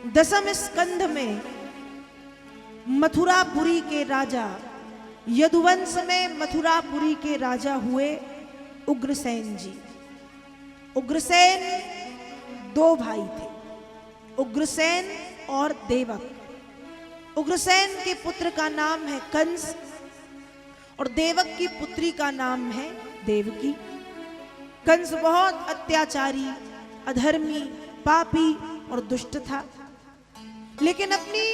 दसम स्कंध में मथुरापुरी के राजा, यदुवंश में मथुरापुरी के राजा हुए उग्रसेन जी। उग्रसेन दो भाई थे, उग्रसेन और देवक। उग्रसेन के पुत्र का नाम है कंस और देवक की पुत्री का नाम है देवकी। कंस बहुत अत्याचारी, अधर्मी, पापी और दुष्ट था, लेकिन अपनी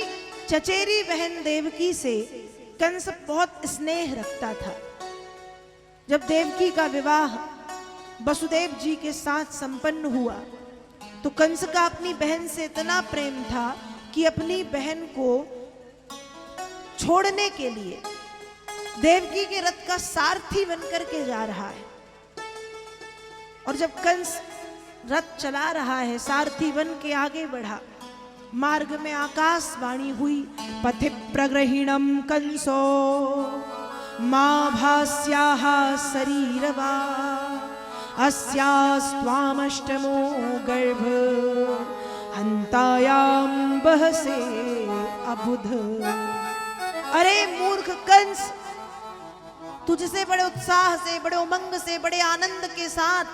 चचेरी बहन देवकी से कंस बहुत स्नेह रखता था। जब देवकी का विवाह वसुदेव जी के साथ संपन्न हुआ तो कंस का अपनी बहन से इतना प्रेम था कि अपनी बहन को छोड़ने के लिए देवकी के रथ का सारथी बनकर के जा रहा है। और जब कंस रथ चला रहा है, सारथी बन के आगे बढ़ा, मार्ग में आकाशवाणी हुई, पथि प्रग्रहीणम कंसो मां भास्याः शरीरवा अस्यास्त्वामष्टमो गर्भ हन्तायां बहसे अबुध। अरे मूर्ख कंस, तुझसे बड़े उत्साह से, बड़े उमंग से, बड़े आनंद के साथ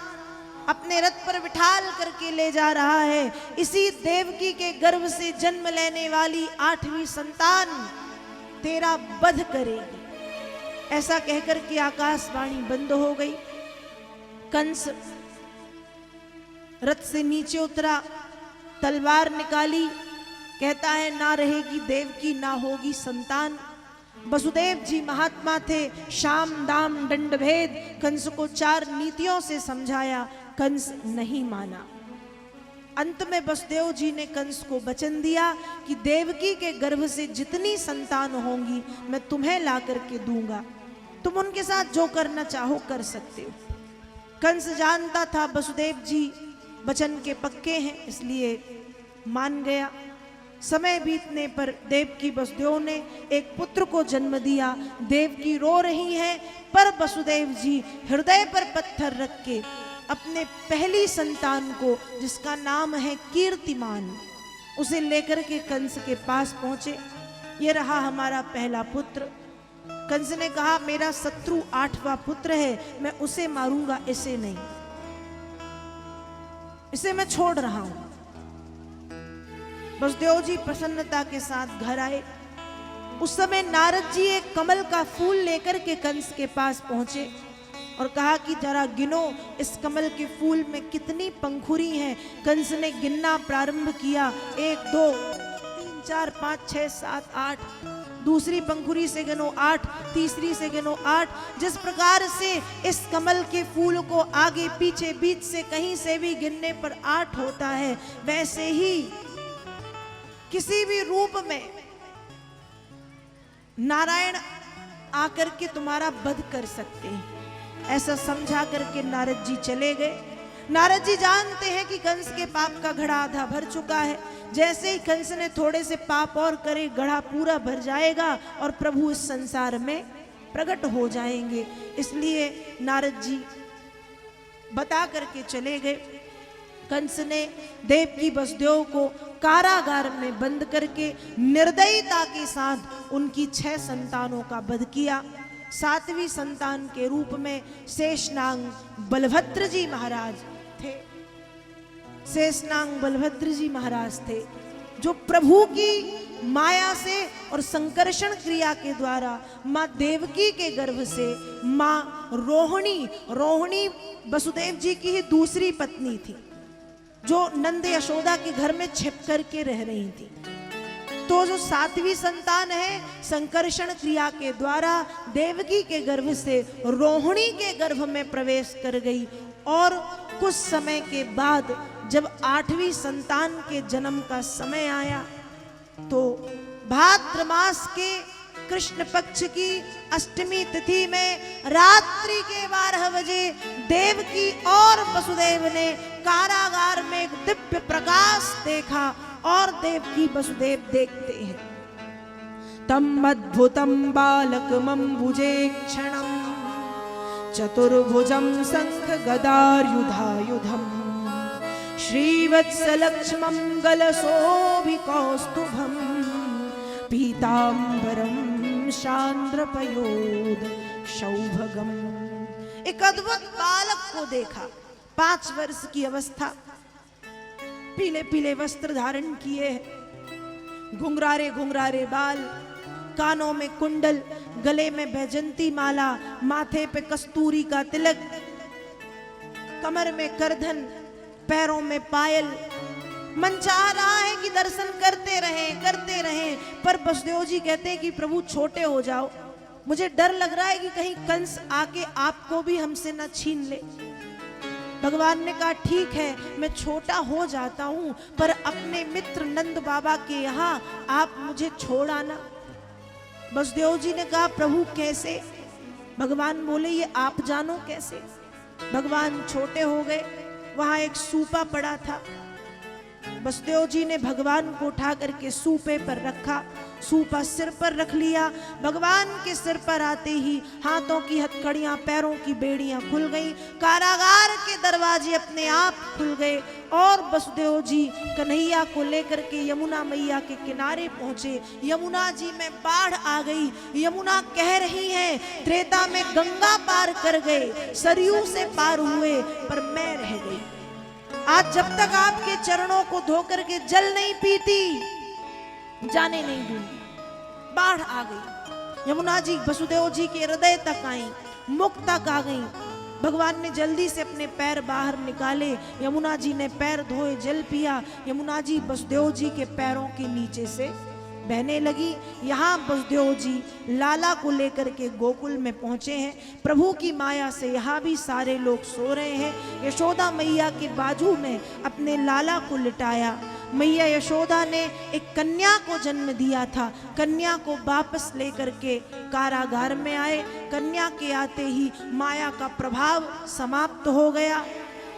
अपने रथ पर बिठाल करके ले जा रहा है इसी देवकी के गर्भ से जन्म लेने वाली 8वीं संतान तेरा वध करेगी। ऐसा कहकर के आकाशवाणी बंद हो गई। कंस रथ से नीचे उतरा, तलवार निकाली, कहता है ना रहेगी देवकी, ना होगी संतान। वसुदेव जी महात्मा थे, शाम दाम दंड भेद कंस को 4 नीतियों से समझाया, कंस नहीं माना। अंत में वसुदेव जी ने कंस को वचन दिया कि देवकी के गर्भ से जितनी संतान होंगी मैं तुम्हें ला करके दूंगा, तुम उनके साथ जो करना चाहो कर सकते हो। कंस जानता था वसुदेव जी वचन के पक्के हैं, इसलिए मान गया। समय बीतने पर देवकी वसुदेव ने एक पुत्र को जन्म दिया। देवकी रो रही है, पर वसुदेव जी हृदय पर पत्थर रख के अपने पहली संतान को, जिसका नाम है कीर्तिमान, उसे लेकर के कंस के पास पहुंचे। ये रहा हमारा पहला पुत्र। कंस ने कहा मेरा शत्रु 8वां पुत्र है, मैं उसे मारूंगा, इसे नहीं, इसे मैं छोड़ रहा हूं। वसुदेव जी प्रसन्नता के साथ घर आए। उस समय नारद जी एक कमल का फूल लेकर के कंस के पास पहुंचे और कहा कि जरा गिनो इस कमल के फूल में कितनी पंखुड़ी हैं। कंस ने गिनना प्रारंभ किया, 1 2 3 4 5 6 7 8, दूसरी पंखुड़ी से गिनो 8, तीसरी से गिनो 8। जिस प्रकार से इस कमल के फूल को आगे पीछे बीच से कहीं से भी गिनने पर 8 होता है, वैसे ही किसी भी रूप में नारायण आकर के तुम्हारा वध कर सकते हैं। ऐसा समझा करके नारद जी चले गए। नारद जी जानते हैं कि कंस के पाप का घड़ा आधा भर चुका है। जैसे ही कंस ने थोड़े से पाप और करे, घड़ा पूरा भर जाएगा और प्रभु इस संसार में प्रकट हो जाएंगे। इसलिए नारद जी बता करके चले गए। कंस ने देवकी वसुदेव को कारागार में बंद करके निर्दयता के साथ उनकी 6 संतानों का वध किया। 7वीं संतान के रूप में शेषनाग बलभद्र जी महाराज थे। शेषनाग बलभद्र जी महाराज थे जो प्रभु की माया से और संकर्षण क्रिया के द्वारा माँ देवकी के गर्भ से माँ रोहिणी वसुदेव जी की ही दूसरी पत्नी थी, जो नंद यशोदा के घर में छिप करके रह रही थी। तो जो 7वीं संतान है, संकर्षण क्रिया के द्वारा देवकी के गर्भ से रोहिणी के गर्भ में प्रवेश कर गई। और कुछ समय के बाद जब 8वीं संतान के जन्म का समय आया तो भाद्र मास के कृष्ण पक्ष की अष्टमी तिथि में रात्रि के 12 बजे देवकी और वसुदेव ने कारागार में एक दिव्य प्रकाश देखा और देवकी वसुदेव देखते हैं। तम अद्भुतम बालकमंबुजे क्षणम चतुर्भुजम शंख गदायुधायुधम श्रीवत्सलक्ष्मं गलसो शोभिकौस्तुभम् पीताम्बरम शांद्रपयोद शौभगम। एक अद्भुत बालक को देखा, 5 वर्ष की अवस्था, पीले पीले वस्त्र धारण किए, घुंघरारे घुंघरारे बाल, कानों में कुंडल, गले में बैजंती माला, माथे पे कस्तूरी का तिलक, कमर में करधन, पैरों में पायल। मन चाह रहा है कि दर्शन करते रहें, पर बसदेव जी कहते हैं कि प्रभु छोटे हो जाओ, मुझे डर लग रहा है कि कहीं कंस आके आपको भी हमसे न छीन ले। भगवान ने कहा ठीक है, मैं छोटा हो जाता हूं, पर अपने मित्र नंद बाबा के यहाँ आप मुझे छोड़ आना। बसदेव जी ने कहा प्रभु कैसे? भगवान बोले ये आप जानो कैसे। भगवान छोटे हो गए, वहां एक सूपा पड़ा था, बसदेव जी ने भगवान को उठा करके सूपे पर रखा, सूपा सिर पर रख लिया। भगवान के सिर पर आते ही हाथों की हथकड़ियां, पैरों की बेड़ियां खुल गईं, कारागार के दरवाजे अपने आप खुल गए और बसदेव जी कन्हैया को लेकर के यमुना मैया के किनारे पहुंचे। यमुना जी में बाढ़ आ गई। यमुना कह रही है त्रेता में गंगा पार कर गए, सरयू से पार हुए, पर मैं रह गई। आज जब तक आपके चरणों को धोकर के जल नहीं पीती, जाने नहीं दूंगी। बाढ़ आ गई, यमुना जी वसुदेव जी के हृदय तक आई, मुख तक आ गई। भगवान ने जल्दी से अपने पैर बाहर निकाले, यमुना जी ने पैर धोए, जल पिया। यमुना जी वसुदेव जी के पैरों के नीचे से बहने लगी। यहाँ वसुदेव जी लाला को लेकर के गोकुल में पहुंचे हैं। प्रभु की माया से यहाँ भी सारे लोग सो रहे हैं। यशोदा मैया के बाजू में अपने लाला को लिटाया। मैया यशोदा ने एक कन्या को जन्म दिया था, कन्या को वापस लेकर के कारागार में आए। कन्या के आते ही माया का प्रभाव समाप्त हो गया।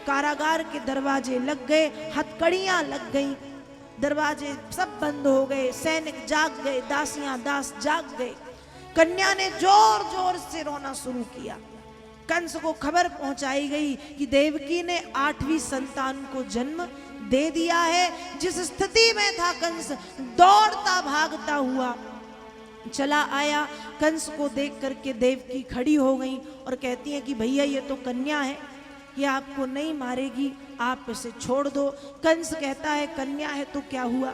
कारागार के दरवाजे लग गए, हथकड़ियां लग गईं, दरवाजे सब बंद हो गए, सैनिक जाग गए, दासियां दास जाग गए। कन्या ने जोर जोर से रोना शुरू किया। कंस को खबर पहुंचाई गई कि देवकी ने 8वीं संतान को जन्म दे दिया है। जिस स्थिति में था कंस, दौड़ता भागता हुआ चला आया। कंस को देख करके देवकी खड़ी हो गई और कहती है कि भैया ये तो कन्या है, ये आपको नहीं मारेगी, आप इसे छोड़ दो। कंस कहता है कन्या है तो क्या हुआ,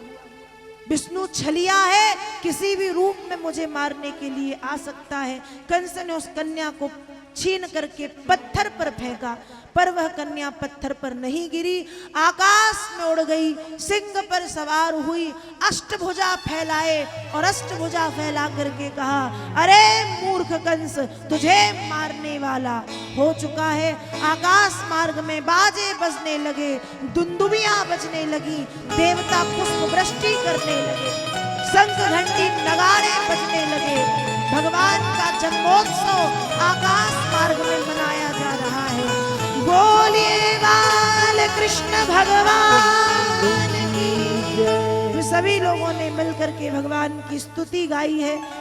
विष्णु छलिया है, किसी भी रूप में मुझे मारने के लिए आ सकता है। कंस ने उस कन्या को छीन करके पत्थर पर फेंका, पर वह कन्या पत्थर पर नहीं गिरी, आकाश में उड़ गई, सिंह पर सवार हुई, अष्टभुजा फैलाए और अष्टभुजा फैला करके कहा अरे मूर्ख कंस, तुझे मारने वाला हो चुका है। आकाश मार्ग में बाजे बजने लगे, दुंदुबियां बजने लगी, देवता पुष्प वृष्टि करने लगे, शंख घंटी नगाड़े बजने लगे। भगवान का जन्मोत्सव आकाश मार्ग में मनाया जा रहा है। बोलिए बाल कृष्ण भगवान की। सभी लोगों ने मिलकर के भगवान की स्तुति गाई है।